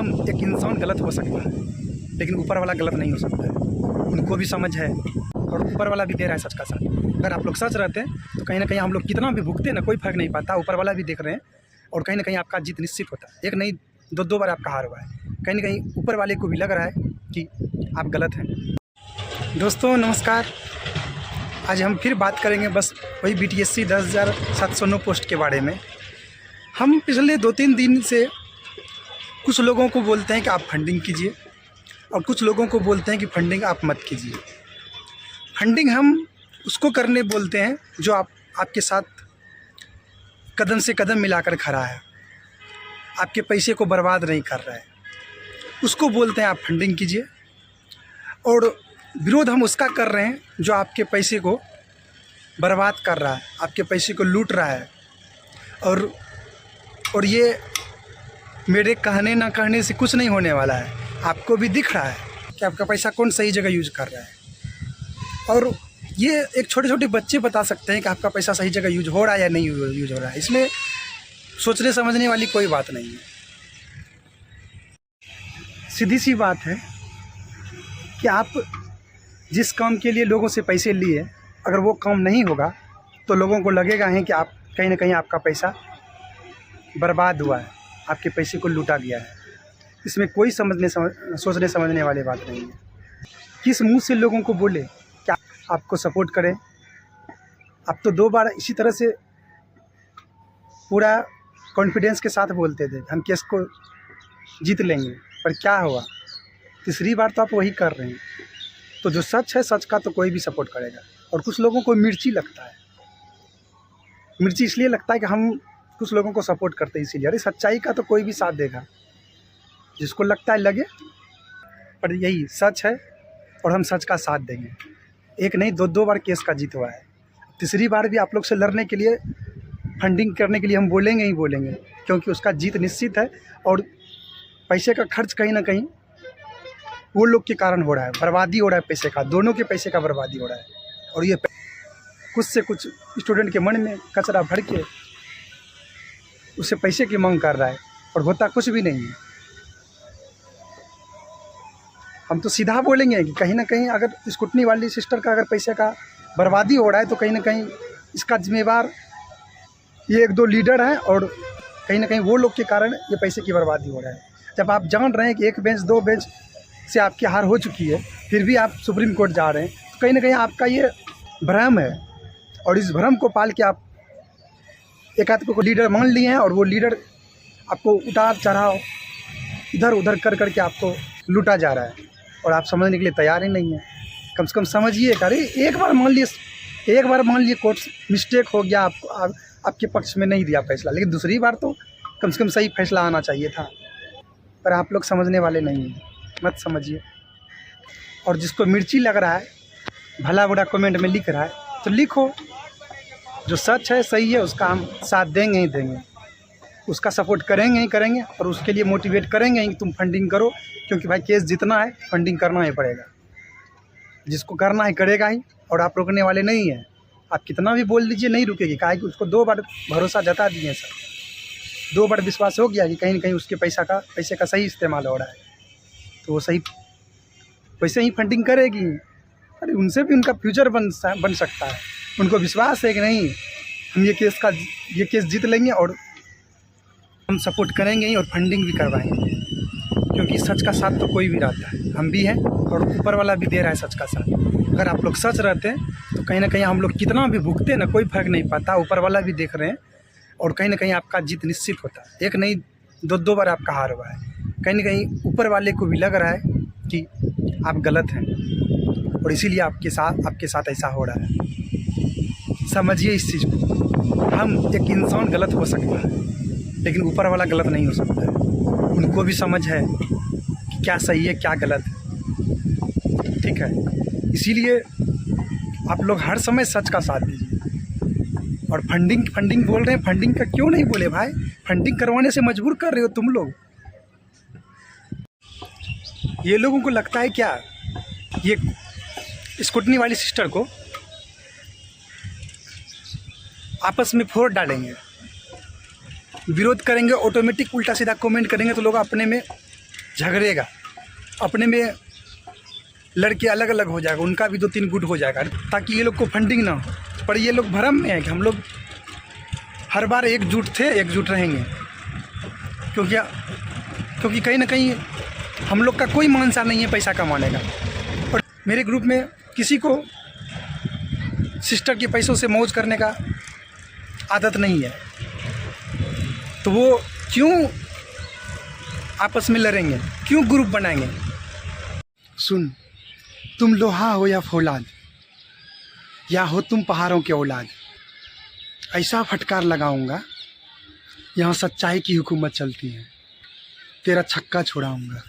हम एक इंसान गलत हो सकता है, लेकिन ऊपर वाला गलत नहीं हो सकता है। उनको भी समझ है और ऊपर वाला भी दे रहा है सच का साथ। अगर आप लोग सच रहते हैं तो कहीं ना कहीं हम लोग कितना भी भुगते ना, कोई फर्क नहीं पाता। ऊपर वाला भी देख रहे हैं और कहीं ना कहीं आपका जीत निश्चित होता है। एक नहीं दो बार आपका हार हुआ है। कहीं ना कहीं ऊपर वाले को भी लग रहा है कि आप गलत हैं। दोस्तों नमस्कार, आज हम फिर बात करेंगे बस वही BTSC 10,709 पोस्ट के बारे में। हम पिछले 2-3 दिन से कुछ लोगों को बोलते हैं कि आप फंडिंग कीजिए और कुछ लोगों को बोलते हैं कि फंडिंग आप मत कीजिए। फंडिंग हम उसको करने बोलते हैं जो आपके साथ कदम से कदम मिलाकर खड़ा है, आपके पैसे को बर्बाद नहीं कर रहा है, उसको बोलते हैं आप फंडिंग कीजिए। और विरोध हम उसका कर रहे हैं जो आपके पैसे को बर्बाद कर रहा है, आपके पैसे को लूट रहा है। और ये मेरे कहने ना कहने से कुछ नहीं होने वाला है। आपको भी दिख रहा है कि आपका पैसा कौन सही जगह यूज कर रहा है। और ये एक छोटे छोटे बच्चे बता सकते हैं कि आपका पैसा सही जगह यूज हो रहा है या नहीं यूज हो रहा है। इसमें सोचने समझने वाली कोई बात नहीं है। सीधी सी बात है कि आप जिस काम के लिए लोगों से पैसे लिए, अगर वो काम नहीं होगा तो लोगों को लगेगा है कि आप कहीं ना कहीं आपका पैसा बर्बाद हुआ है, आपके पैसे को लूटा गया है। इसमें कोई सोचने समझने वाली बात नहीं है। किस मुंह से लोगों को बोले क्या आपको सपोर्ट करें। आप तो 2 बार इसी तरह से पूरा कॉन्फिडेंस के साथ बोलते थे हम केस को जीत लेंगे, पर क्या हुआ? तीसरी बार तो आप वही कर रहे हैं। तो जो सच है, सच का तो कोई भी सपोर्ट करेगा। और कुछ लोगों को मिर्ची लगता है। मिर्ची इसलिए लगता है कि हम कुछ लोगों को सपोर्ट करते हैं इसीलिए। अरे सच्चाई का तो कोई भी साथ देगा, जिसको लगता है लगे, पर यही सच है और हम सच का साथ देंगे। एक नहीं 2 बार केस का जीत हुआ है। तीसरी बार भी आप लोग से लड़ने के लिए, फंडिंग करने के लिए हम बोलेंगे ही बोलेंगे, क्योंकि उसका जीत निश्चित है। और पैसे का खर्च कहीं ना कहीं वो लोग के कारण हो रहा है, बर्बादी हो रहा है पैसे का, दोनों के पैसे का बर्बादी हो रहा है। और ये कुछ से कुछ स्टूडेंट के मन में कचरा भर के उससे पैसे की मांग कर रहा है, और होता कुछ भी नहीं है। हम तो सीधा बोलेंगे कि कहीं ना कहीं अगर स्कूटनी वाली सिस्टर का अगर पैसे का बर्बादी हो रहा है तो कहीं ना कहीं इसका जिम्मेवार ये 1-2 लीडर हैं, और कहीं ना कहीं वो लोग के कारण ये पैसे की बर्बादी हो रहा है। जब आप जान रहे हैं कि 1 बेंच 2 बेंच से आपकी हार हो चुकी है, फिर भी आप सुप्रीम कोर्ट जा रहे हैं, तो कहीं ना कहीं आपका ये भ्रम है। और इस भ्रम को पाल के आप एक आध को लीडर मान लिए हैं, और वो लीडर आपको उतार चढ़ाव इधर उधर कर करके आपको लूटा जा रहा है, और आप समझने के लिए तैयार ही नहीं है। कम से कम समझिए। अरे एक बार मान लिए कोर्ट मिस्टेक हो गया, आपके पक्ष में नहीं दिया फैसला, लेकिन दूसरी बार तो कम से कम सही फैसला आना चाहिए था। पर आप लोग समझने वाले नहीं हैं, मत समझिए। और जिसको मिर्ची लग रहा है, भला बुरा कमेंट में लिख रहा है, तो लिखो। जो सच है, सही है, उसका हम साथ देंगे ही देंगे, उसका सपोर्ट करेंगे ही करेंगे, और उसके लिए मोटिवेट करेंगे ही कि तुम फंडिंग करो। क्योंकि भाई केस जितना है, फंडिंग करना ही पड़ेगा। जिसको करना है करेगा ही, और आप रुकने वाले नहीं हैं। आप कितना भी बोल दीजिए, नहीं रुकेगी। काहे कि उसको 2 बार भरोसा जता दिए सर, 2 बार विश्वास हो गया कि कहीं ना कहीं उसके पैसे का सही इस्तेमाल हो रहा है, तो वो सही वैसे ही फंडिंग करेगी। अरे उनसे भी उनका फ्यूचर बन सकता है। उनको विश्वास है कि नहीं, हम ये केस जीत लेंगे, और हम सपोर्ट करेंगे ही और फंडिंग भी करवाएंगे। क्योंकि सच का साथ तो कोई भी रहता है, हम भी हैं और ऊपर वाला भी दे रहा है सच का साथ। अगर आप लोग सच रहते हैं तो कहीं ना कहीं हम लोग कितना भी भुगते ना, कोई फर्क नहीं पड़ता। ऊपर वाला भी देख रहे हैं और कहीं ना कहीं आपका जीत निश्चित होता है। एक नहीं 2 बार आपका हार हुआ है। कहीं ना कहीं ऊपर वाले को भी लग रहा है कि आप गलत हैं, और इसीलिए आपके साथ ऐसा हो रहा है। समझिए इस चीज़ को। हम एक इंसान गलत हो सकता है, लेकिन ऊपर वाला गलत नहीं हो सकता है। उनको भी समझ है कि क्या सही है क्या गलत है, ठीक है। इसीलिए आप लोग हर समय सच का साथ दीजिए। और फंडिंग बोल रहे हैं, फंडिंग का क्यों नहीं बोले भाई? फंडिंग करवाने से मजबूर कर रहे हो तुम लोग। ये लोगों को लगता है क्या ये स्कूटनी वाली सिस्टर को आपस में फोड़ डालेंगे, विरोध करेंगे, ऑटोमेटिक उल्टा सीधा कमेंट करेंगे, तो लोग अपने में झगड़ेगा, अपने में लड़के अलग अलग हो जाएगा, उनका भी 2-3 गुट हो जाएगा, ताकि ये लोग को फंडिंग ना हो। पर ये लोग भ्रम में है कि हम लोग हर बार एकजुट थे, एकजुट रहेंगे, क्योंकि कहीं ना कहीं हम लोग का कोई मानसा नहीं है पैसा कमाने का। और मेरे ग्रुप में किसी को सिस्टर के पैसों से मौज करने का आदत नहीं है, तो वो क्यों आपस में लड़ेंगे, क्यों ग्रुप बनाएंगे। सुन, तुम लोहा हो या फौलाद, या हो तुम पहाड़ों के औलाद, ऐसा फटकार लगाऊंगा यहाँ सच्चाई की हुकूमत चलती है, तेरा छक्का छुड़ाऊंगा।